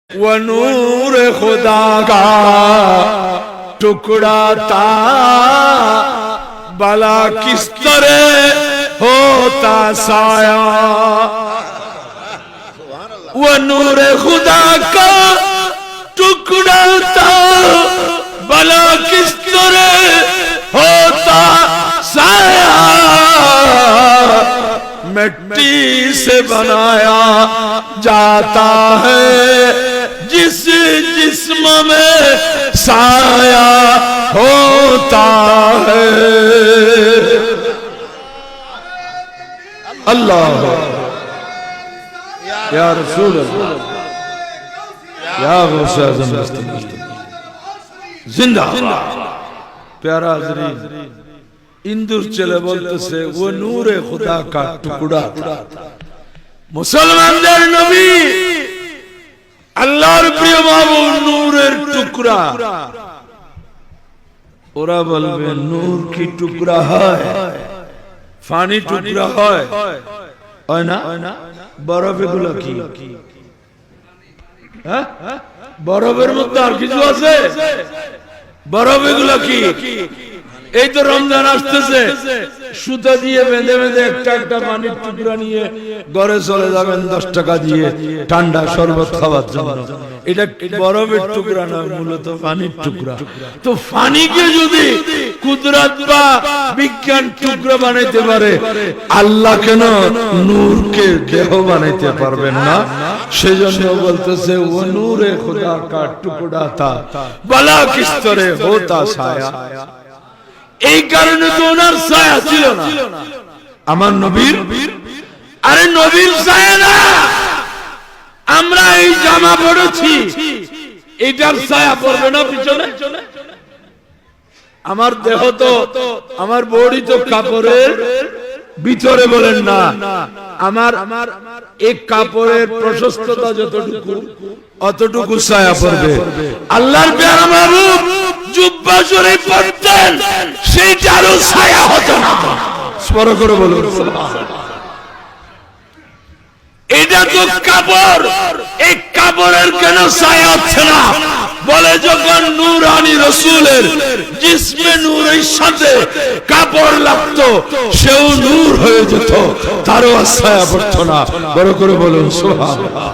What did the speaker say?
वो नूर खुदा का टुकड़ा था, भला किस तरह होता साया। वो नूर खुदा का टुकड़ा था, भला किस तरह होता साया। मिट्टी से बनाया जाता है जिस जिस्म में साया होता है। अल्लाह या रसूल अल्लाह या गौसे आज़म जिंदाबाद। प्यारा हज़रीन, इंदुर चले बोलते से वो नूरे खुदा का टुकड़ा था। मुसलमानদের নবী আল্লাহর প্রিয় মাহবুব নূরের টুকরা। ওরা বলবে নূর কি টুকরা হয়? ফানি টুকরা হয়? হয় না? বরফ এগুলো কি? হ্যাঁ, বরফের মধ্যে আর কিছু আছে? বরফ এগুলো কি? এই তো রমজান আসতেছে, সুতা দিয়ে বেঁধে বেঁধে একটা একটা পানির টুকরা নিয়ে ঘরে চলে যাবেন 10 টাকা দিয়ে ঠান্ডা শরবত খাওয়ার জন্য। এটা বরফের টুকরা না, মূলত পানির টুকরা। তো পানিকে যদি কুদরত বা বিজ্ঞান টুকরা বানাইতে পারে, আল্লাহ কেন নূরকে দেহ বানাইতে পারবেন না? সেজন্য বলতেছে ও নূরে খুদা কা টুকরা থা, ভলা কিস তরহ হোতা সায়া। এই কারণে তো ওনার ছায়া ছিল না। আমার নবীর, আরে নবীর ছায়া না, আমরা এই জামা পরেছি, এটার ছায়া পড়বে না পিছনে? আমার দেহ তো, আমার বডি তো কাপড়ের ভিতরে, বলেন না? আমার এক কাপড়ের প্রশস্ততা যতটুকু, অতটুকু ছায়া পড়বে। আল্লাহর প্যারা মাহবুব জুব্বা শরীফ পরতেন, সেইটারও ছায়া হতো না। স্মরণ করে বলুন সুবহানাল্লাহ। এটা তো কাপড়, এই কাপড়ের কেন ছায়া হচ্ছে না? বলে যখন নূরানি রাসূলের জিসমে নূরের সাথে কাপড় লাগতো, সেও নূর হয়ে যেত, তারও ছায়া পড়তো না। বড় করে বলুন সুবহানাল্লাহ।